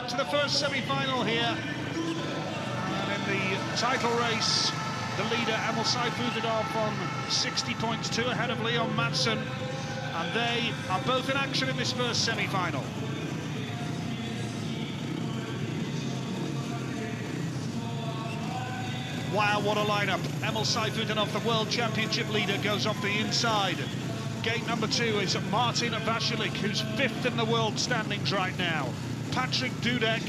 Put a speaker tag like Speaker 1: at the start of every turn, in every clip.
Speaker 1: up to the first semi-final here. And in the title race, the leader, Emil Sayfutdinov, on 60 points, 2 ahead of Leon Madsen. And they are both in action in this first semi-final. Wow, what a lineup. Emil Sayfutdinov, the World Championship leader, goes off the inside. Gate number 2 is Martin Vaculik, who's 5th in the world standings right now. Patryk Dudek,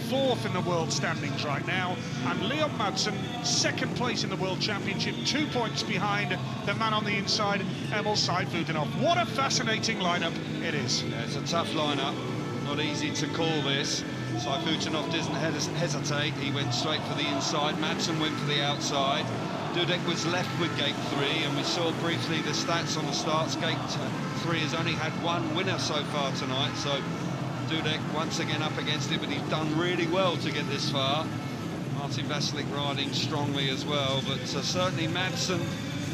Speaker 1: 4th in the world standings right now. And Leon Madsen, 2nd place in the World Championship, 2 points behind the man on the inside, Emil Sayfutdinov. What a fascinating lineup it is.
Speaker 2: Yeah, it's a tough lineup, not easy to call this. Sayfutdinov doesn't hesitate, he went straight for the inside, Madsen went for the outside. Dudek was left with gate 3, and we saw briefly the stats on the starts. Gate 3 has only had 1 winner so far tonight, so Dudek once again up against it, but he's done really well to get this far. Martin Vaculik riding strongly as well, but certainly Madsen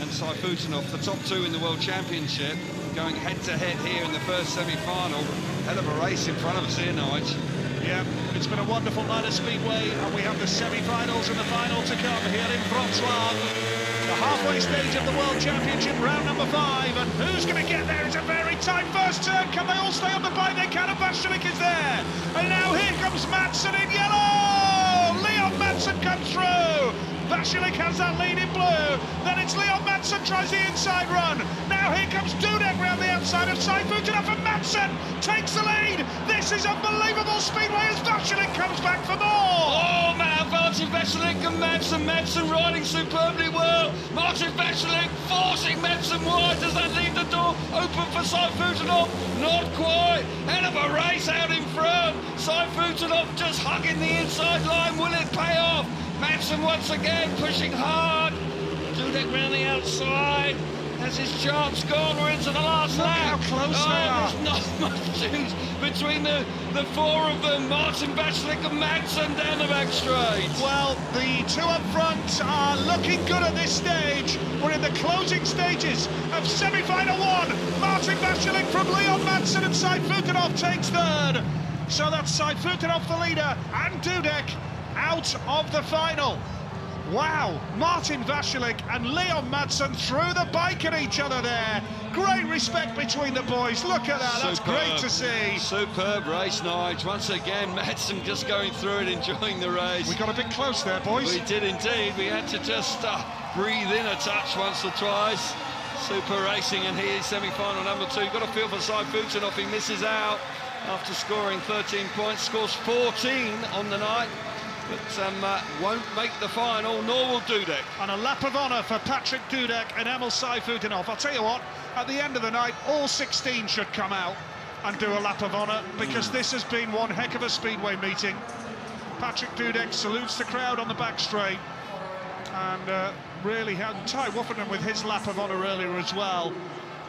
Speaker 2: and Sayfutdinov, the top 2 in the World Championship, going head-to-head here in the first semi-final. Hell of a race in front of us here, Nige.
Speaker 1: Yeah, it's been a wonderful night of Speedway, and we have the semi-finals and the final to come here in Wroclaw. The halfway stage of the World Championship, round number 5, and who's going to get there? It's a very tight first turn. Can they all stay on the bike? They can, and Vaculik is there. And now here comes Madsen in yellow! Leon Madsen comes through! Vaculik has that lead in blue. Then it's Leon Madsen tries the inside run. Now here comes Dudek round the outside of Sayfutdinov, and Madsen takes the lead. This is unbelievable Speedway as Vaculik comes back for more.
Speaker 2: Oh man, Martin Vaculik and Madsen riding superbly well. Martin Vaculik forcing Madsen wide. Does that leave the door open for Sayfutdinov? Not quite. Hell of a race out in front. Sayfutdinov just hugging the inside line. Will it pay off? Madsen once again pushing hard. Dudek round the outside. Has his chance gone? We're into the last lap.
Speaker 1: How close they are.
Speaker 2: There's not much choose between the 4 of them. Martin Vaculik and Madsen down the back straight.
Speaker 1: Well, the 2 up front are looking good at this stage. We're in the closing stages of semi-final 1. Martin Vaculik from Leon Madsen, and Sayfutdinov takes 3rd. So that's Sayfutdinov the leader, and Dudek out of the final. Wow, Martin Vaculik and Leon Madsen threw the bike at each other there. Great respect between the boys. Look at that, that's great to see.
Speaker 2: Superb race, Nige. Once again, Madsen just going through it, enjoying the race.
Speaker 1: We got a bit close there, boys.
Speaker 2: We did indeed. We had to just breathe in a touch once or twice. Super racing, and here's semi-final number 2. Got a feel for Sayfutdinov. He misses out after scoring 13 points, scores 14 on the night, but won't make the final, nor will Dudek.
Speaker 1: And a lap of honour for Patryk Dudek and Emil Sayfutdinov. I'll tell you what, at the end of the night, all 16 should come out and do a lap of honour, because this has been one heck of a Speedway meeting. Patryk Dudek salutes the crowd on the back straight, and really had Ty Woffenden with his lap of honour earlier as well.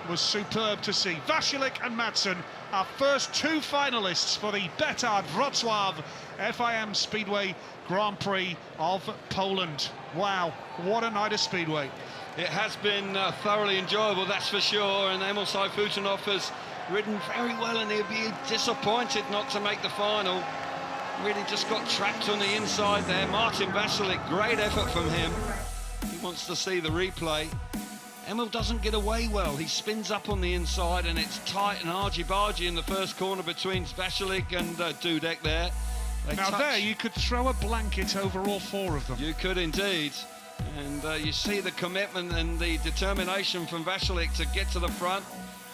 Speaker 1: Was superb to see. Vaculik and Madsen, our first 2 finalists for the Betard Wroclaw FIM Speedway Grand Prix of Poland. Wow, what a night of Speedway.
Speaker 2: It has been thoroughly enjoyable, that's for sure, and Emil Sayfutdinov has ridden very well, and he'll be disappointed not to make the final. Really just got trapped on the inside there. Martin Vaculik, great effort from him. He wants to see the replay. Emil doesn't get away well. He spins up on the inside, and it's tight and argy-bargy in the first corner between Vaculik and Dudek there.
Speaker 1: Now there, you could throw a blanket over all 4 of them.
Speaker 2: You could indeed. And you see the commitment and the determination from Vaculik to get to the front,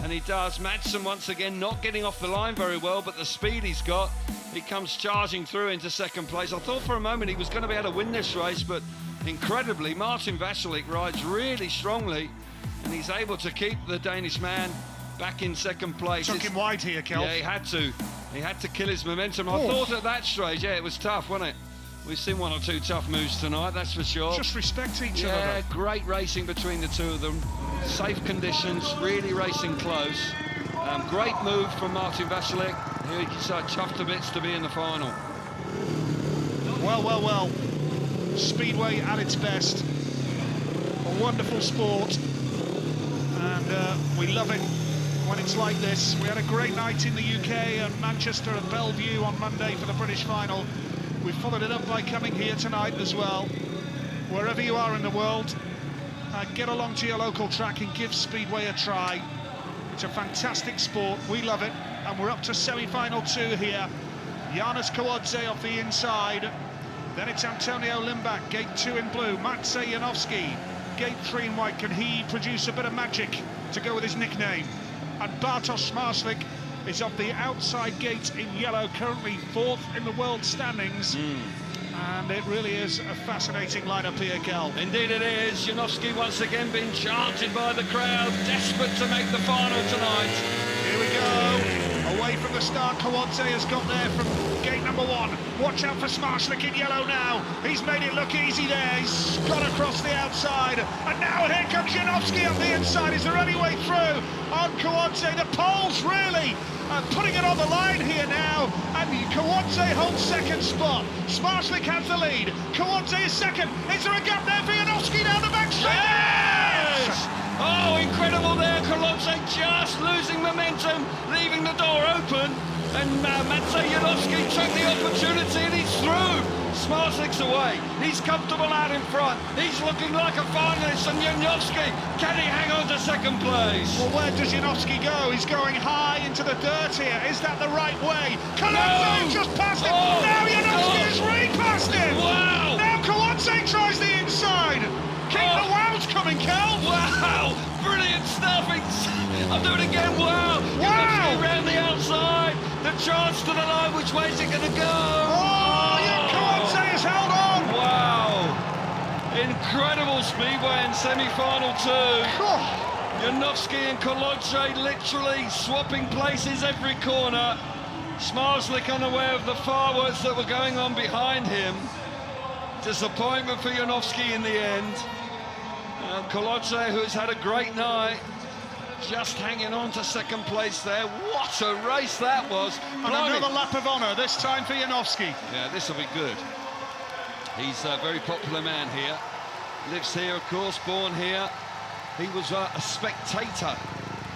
Speaker 2: and he does. Madsen once again not getting off the line very well, but the speed he's got, he comes charging through into 2nd place. I thought for a moment he was going to be able to win this race, but incredibly, Martin Vaculik rides really strongly, and he's able to keep the Danish man back in 2nd place.
Speaker 1: Took him wide here, Kelv.
Speaker 2: Yeah, he had to. He had to kill his momentum. I thought at that stage, yeah, it was tough, wasn't it? We've seen 1 or 2 tough moves tonight, that's for sure.
Speaker 1: Just respect each other.
Speaker 2: Yeah, great racing between the 2 of them. Safe conditions, really racing close. Great move from Martin Vaculik. He's chuffed to bits to be in the final.
Speaker 1: Well, well, well. Speedway at its best. A wonderful sport. And we love it when it's like this. We had a great night in the UK and Manchester at Bellevue on Monday for the British final. We followed it up by coming here tonight as well. Wherever you are in the world, get along to your local track and give Speedway a try. It's a fantastic sport, we love it, and we're up to semi-final 2 here. Janusz Kolodziej off the inside, then it's Antonio Lindback, gate 2 in blue, Mariej Janowski, gate 3 in white. Can he produce a bit of magic to go with his nickname? And Bartosz Zmarzlik is off the outside gate in yellow, currently 4th in the world standings. And it really is a fascinating lineup here, Kel.
Speaker 2: Indeed it is. Janowski once again being chanted by the crowd, desperate to make the final tonight.
Speaker 1: Here we go. Away from the start, Kolodziej has got there from gate number 1. Watch out for Zmarzlik in yellow now. He's made it look easy there. He's got across the outside. And now here comes Janowski up the inside. Is there any way through on Kolodziej? The Poles really putting it on the line here now. And Kolodziej holds second spot. Zmarzlik has the lead. Kolodziej is second. Is there a gap there for Janowski down the back straight?
Speaker 2: Yes! Oh, incredible there. Kolodziej just losing momentum, leaving the door open. And Mariej Janowski took the opportunity and he's through. Zmarzlik's away. He's comfortable out in front. He's looking like a finalist. And Janowski, can he hang on to second place?
Speaker 1: Well, where does Janowski go? He's going high into the dirt here. Is that the right way? Kolodziej just passed him.
Speaker 2: Oh,
Speaker 1: now Janowski has repassed him.
Speaker 2: Wow.
Speaker 1: Now Kolodziej tries the inside. Keep the wows coming, Kel.
Speaker 2: Wow, brilliant stuff. I'll do it again. Wow.
Speaker 1: Wow.
Speaker 2: Around the outside. The chance to the line. Which way is it going to go?
Speaker 1: Kolodziej has held on.
Speaker 2: Wow. Incredible speedway in semi-final 2. Janowski and Kolodziej literally swapping places every corner. Zmarzlik unaware of the fireworks that were going on behind him. Disappointment for Janowski in the end. Kolodziej, who has had a great night, just hanging on to second place there. What a race that was.
Speaker 1: And another lap of honour, this time for Janowski.
Speaker 2: Yeah, this will be good. He's a very popular man here. Lives here, of course, born here. He was a spectator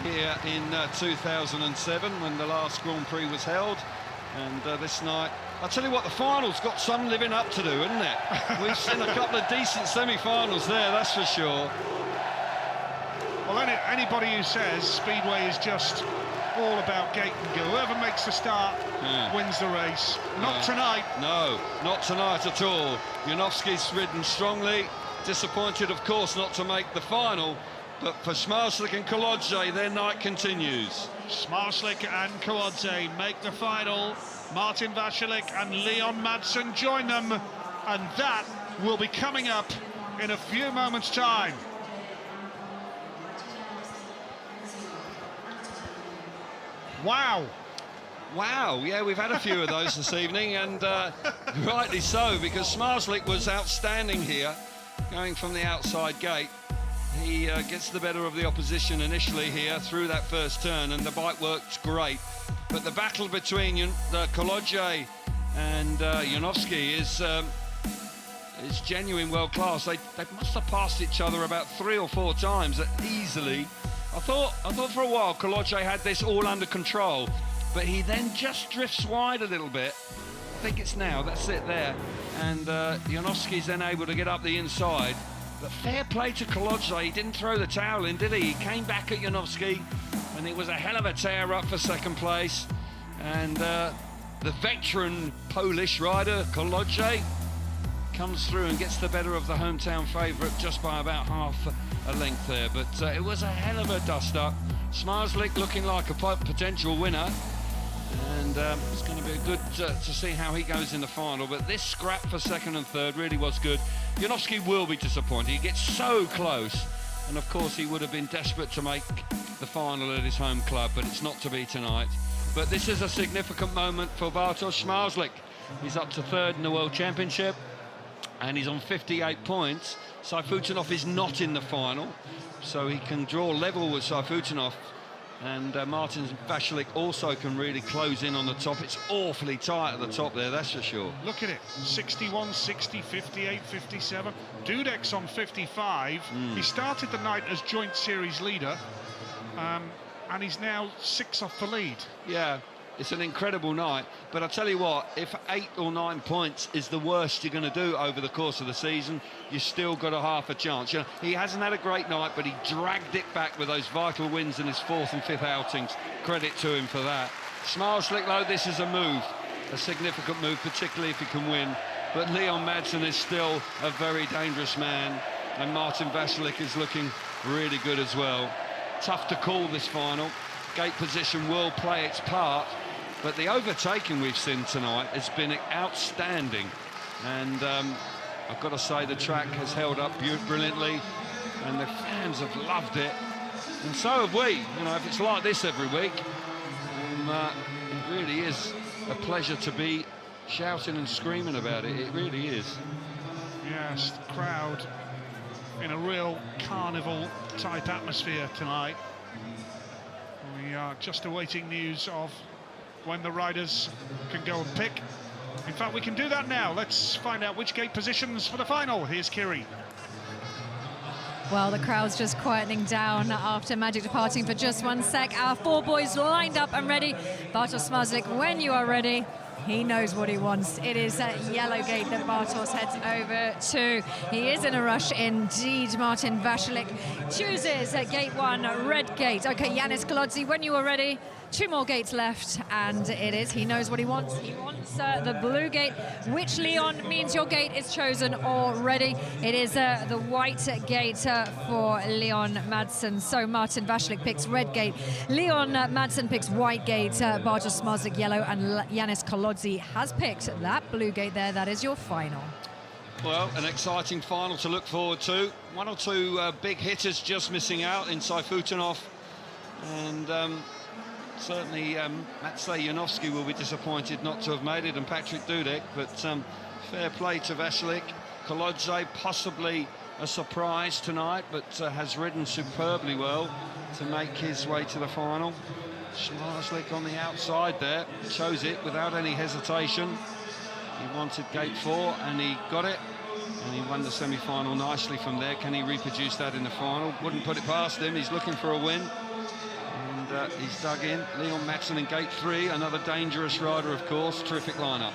Speaker 2: here in 2007 when the last Grand Prix was held. And this night, I'll tell you what, the final's got some living up to do, isn't it? We've seen a couple of decent semi-finals there, that's for sure.
Speaker 1: Well, anybody who says Speedway is just all about gate and go, whoever makes the start wins the race. Not tonight.
Speaker 2: No, not tonight at all. Janowski's ridden strongly. Disappointed, of course, not to make the final. But for Zmarzlik and Kolodziej, their night continues.
Speaker 1: Zmarzlik and Kolodziej make the final. Martin Vaculik and Leon Madsen join them. And that will be coming up in a few moments' time. Wow.
Speaker 2: Wow, yeah, we've had a few of those this evening, and rightly so, because Zmarzlik was outstanding here, going from the outside gate. He gets the better of the opposition initially here through that first turn, and the bike works great. But the battle between Kolodziej and Janowski is genuine world class. They must have passed each other about 3 or 4 times easily. I thought for a while Kolodziej had this all under control, but he then just drifts wide a little bit. I think it's now, that's it there. And Janowski's then able to get up the inside. But fair play to Kolodziej, he didn't throw the towel in, did he? He came back at Janowski, and it was a hell of a tear up for second place. And the veteran Polish rider, Kolodziej, comes through and gets the better of the hometown favourite just by about half a length there. But it was a hell of a dust-up. Zmarzlik looking like a potential winner. And it's going to be good to see how he goes in the final. But this scrap for second and third really was good. Janowski will be disappointed. He gets so close. And of course he would have been desperate to make the final at his home club, but it's not to be tonight. But this is a significant moment for Bartosz Zmarzlik. He's up to third in the World Championship, and he's on 58 points. Sayfutdinov is not in the final, so he can draw level with Sayfutdinov. And Martin Vaculik also can really close in on the top. It's awfully tight at the top there, that's for sure.
Speaker 1: Look at it, 61, 60, 58, 57. Dudek's on 55. He started the night as joint series leader. and he's now 6 off the lead.
Speaker 2: Yeah, it's an incredible night, but I tell you what, if 8 or 9 points is the worst you're going to do over the course of the season, you've still got a half a chance. You know, he hasn't had a great night, but he dragged it back with those vital wins in his 4th and 5th outings. Credit to him for that. Zmarzlik, though, this is a move, a significant move, particularly if he can win. But Leon Madsen is still a very dangerous man, and Martin Vaculik is looking really good as well. Tough to call this final. Gate position will play its part, but the overtaking we've seen tonight has been outstanding. And I've got to say, the track has held up brilliantly, and the fans have loved it. And so have we. You know, if it's like this every week, it really is a pleasure to be shouting and screaming about it. It really is.
Speaker 1: Yes, the crowd in a real carnival-type atmosphere tonight. We are just awaiting news of when the riders can go and pick. In fact, we can do that now. Let's find out which gate positions for the final. Here's Kiri.
Speaker 3: Well, the crowd's just quietening down after Magic departing for just 1 sec. Our 4 boys lined up and ready. Bartosz Zmarzlik, when you are ready. He knows what he wants. It is that yellow gate that Bartosz heads over to. He is in a rush indeed. Martin Vaculik chooses at gate 1, red gate. Okay, Janusz Kolodziej, when you are ready. 2 more gates left, and it is. He knows what he wants. He wants the blue gate, which, Leon, means your gate is chosen already. It is the white gate for Leon Madsen. So Martin Vaculik picks red gate. Leon Madsen picks white gate. Bartosz Zmarzlik yellow, and Janusz Kolodziej has picked that blue gate there. That is your final.
Speaker 2: Well, an exciting final to look forward to. 1 or 2 big hitters just missing out in Sayfutdinov, and certainly Mariej Janowski will be disappointed not to have made it, and Patryk Dudek, but fair play to Vaculik. Kolodziej possibly a surprise tonight, but has ridden superbly well to make his way to the final. Zmarzlik on the outside there, chose it without any hesitation. He wanted gate 4 and he got it, and he won the semi-final nicely from there. Can he reproduce that in the final? Wouldn't put it past him. He's looking for a win. He's dug in. Leon Madsen in gate 3, another dangerous rider, of course. Terrific lineup.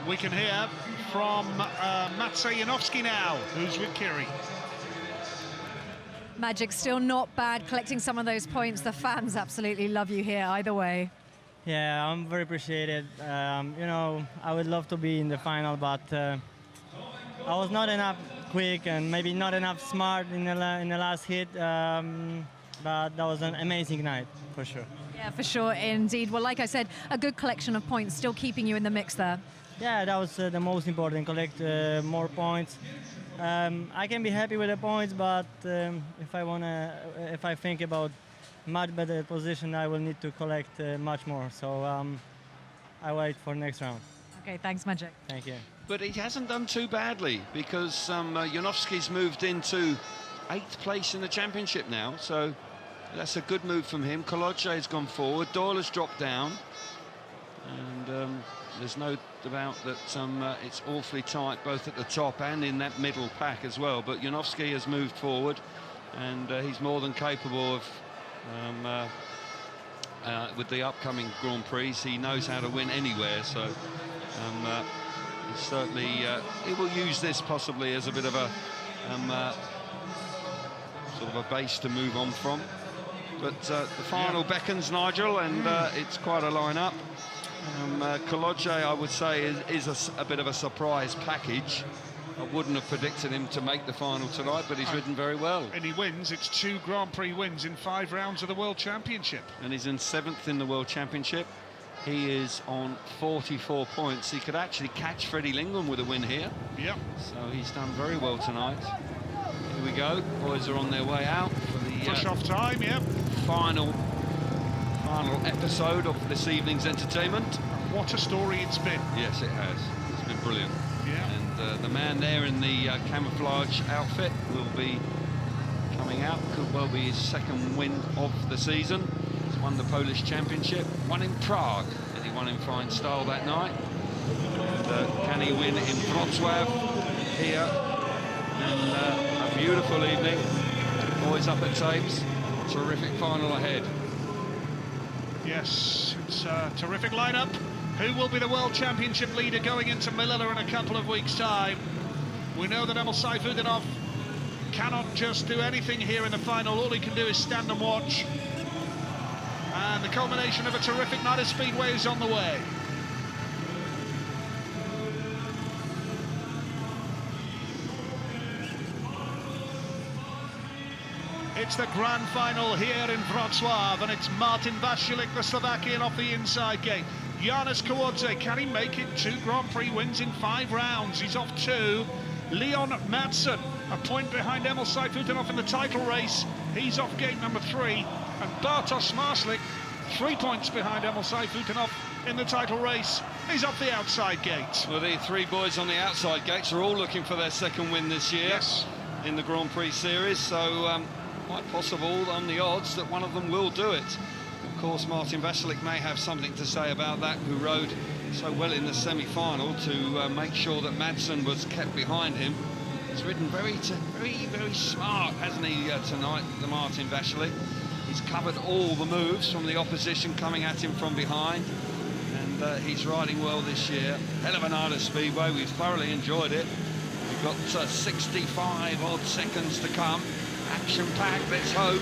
Speaker 1: We can hear from Mariej Janowski now, who's with Kiri.
Speaker 3: Magic still not bad, collecting some of those points. The fans absolutely love you here, either way.
Speaker 4: Yeah, I'm very appreciated. You know, I would love to be in the final, but I was not enough quick and maybe not enough smart in the last hit. But that was an amazing night, for sure.
Speaker 3: Yeah, for sure, indeed. Well, like I said, a good collection of points, still keeping you in the mix there.
Speaker 4: Yeah, that was the most important, collect more points. I can be happy with the points, but if I think about much better position, I will need to collect much more. So I wait for next round.
Speaker 3: Okay, thanks, Magic.
Speaker 4: Thank you.
Speaker 2: But he hasn't done too badly, because Janowski's moved into 8th place in the championship now, so that's a good move from him. Kolodziej has gone forward, Doyle has dropped down, and there's no doubt that it's awfully tight both at the top and in that middle pack as well. But Janowski has moved forward, and he's more than capable of with the upcoming Grand Prix. He knows how to win anywhere, so certainly he will use this possibly as a bit of a sort of a base to move on from. But the final beckons, Nigel, and it's quite a lineup. Kolodziej, I would say, is a bit of a surprise package. I wouldn't have predicted him to make the final tonight, but he's ridden very well.
Speaker 1: And he wins. It's 2 Grand Prix wins in 5 rounds of the World Championship.
Speaker 2: And he's in 7th in the World Championship. He is on 44 points. He could actually catch Freddie Lingland with a win here.
Speaker 1: Yep.
Speaker 2: So he's done very well tonight. Here we go. Boys are on their way out for the
Speaker 1: push off time, yeah.
Speaker 2: Final episode of this evening's entertainment.
Speaker 1: What a story it's been.
Speaker 2: Yes, it has. It's been brilliant.
Speaker 1: Yeah.
Speaker 2: And the man there in the camouflage outfit will be coming out. Could well be his 2nd win of the season. He's won the Polish Championship, won in Prague, and he won in fine style that night. And can he win in Wroclaw here? And a beautiful evening. Boys up at tapes. terrific final ahead.
Speaker 1: Yes, it's a terrific lineup. Who will be the World Championship leader going into Manila in a couple of weeks' time? We know that Emil Sayfutdinov cannot just do anything here in the final. All he can do is stand and watch. And the culmination of a terrific night of Speedway is on the way. It's the grand final here in Wroclaw, and it's Martin Vaculik, the Slovakian, off the inside gate. Janusz Kolodziej, can he make it 2 Grand Prix wins in 5 rounds? He's off 2. Leon Madsen, a point behind Emil Sayfutdinov in the title race. He's off gate number 3. And Bartosz Zmarzlik, 3 points behind Emil Sayfutdinov in the title race. He's off the outside gate.
Speaker 2: Well, the 3 boys on the outside gates are all looking for their second win this year.
Speaker 1: Yes.
Speaker 2: In the Grand Prix series, so quite possible on the odds that one of them will do it. Of course, Martin Vaculik may have something to say about that, who rode so well in the semi-final to make sure that Madsen was kept behind him. He's ridden very smart, hasn't he, tonight, the Martin Vaculik. He's covered all the moves from the opposition coming at him from behind, and he's riding well this year. Hell of a night of Speedway, we've thoroughly enjoyed it. We've got 65 odd seconds to come. Action-packed, let's hope.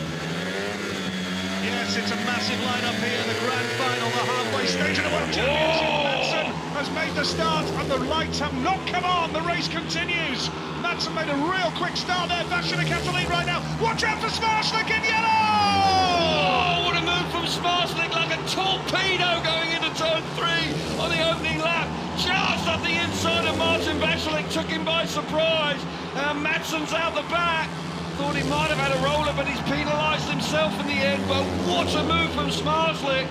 Speaker 1: Yes, it's a massive lineup here, the grand final, the halfway stage of the World Championship. Madsen has made the start, and the lights have not come on. The race continues. Madsen made a real quick start there. Vaculik has the lead right now. Watch out for Zmarzlik in yellow!
Speaker 2: Oh, what a move from Zmarzlik, like a torpedo going into turn 3 on the opening lap. Just at the inside of Martin Vaculik, took him by surprise. Madsen's out the back. Thought he might have had a roller, but he's penalised himself in the end. But what a move from Zmarzlik.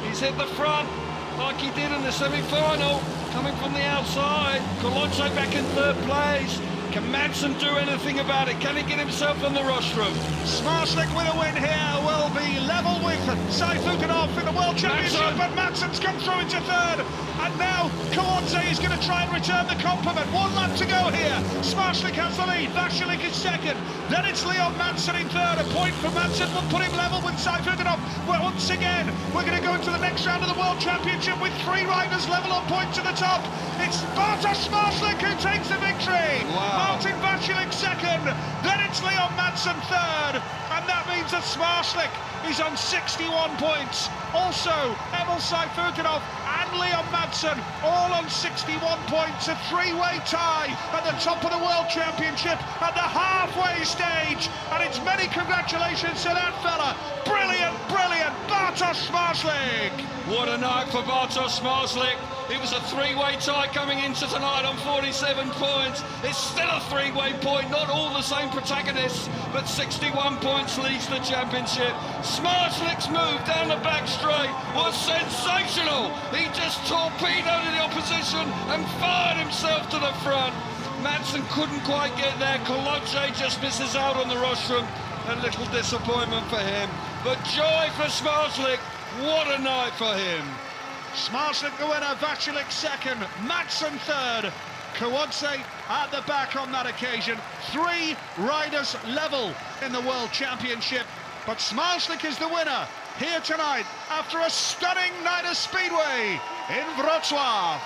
Speaker 2: He's hit the front like he did in the semi-final, coming from the outside. Kolodziej back in 3rd place. Can Madsen do anything about it? Can he get himself on the rostrum?
Speaker 1: Zmarzlik with a win here will be level with Sayfutdinov in the World Championship, but Madsen's come through into 3rd. And now Kolodziej is going to try and return the compliment. 1 lap to go here. Zmarzlik has the lead. Vaculik is 2nd. Then it's Leon Madsen in 3rd. A point for Madsen will put him level with Sayfutdinov. Well, once again, we're going to go into the next round of the World Championship with 3 riders level on points at the top. It's Bartosz Zmarzlik who takes the victory.
Speaker 2: Wow.
Speaker 1: Martin Vaculik 2nd. Then it's Leon Madsen 3rd. And that means that Zmarzlik is on 61 points. Also, Emil Sayfutdinov and Leon Madsen all on 61 points. A 3-way tie at the top of the World Championship at the halfway stage. And it's many congratulations to that fella. Brilliant, brilliant, Bartosz Zmarzlik.
Speaker 2: What a night for Bartosz Zmarzlik. It was a 3-way tie coming into tonight on 47 points. It's still a 3-way point, not all the same protagonists, but 61 points leads the championship. Zmarzlik's move down the back straight was sensational. He just torpedoed the opposition and fired himself to the front. Madsen couldn't quite get there. Kolodziej just misses out on the rostrum. A little disappointment for him. But joy for Zmarzlik. What a night for him.
Speaker 1: Zmarzlik the winner, Vaculik 2nd, Madsen 3rd, Kolodziej at the back on that occasion. 3 riders level in the World Championship, but Zmarzlik is the winner here tonight after a stunning night of Speedway in Wroclaw.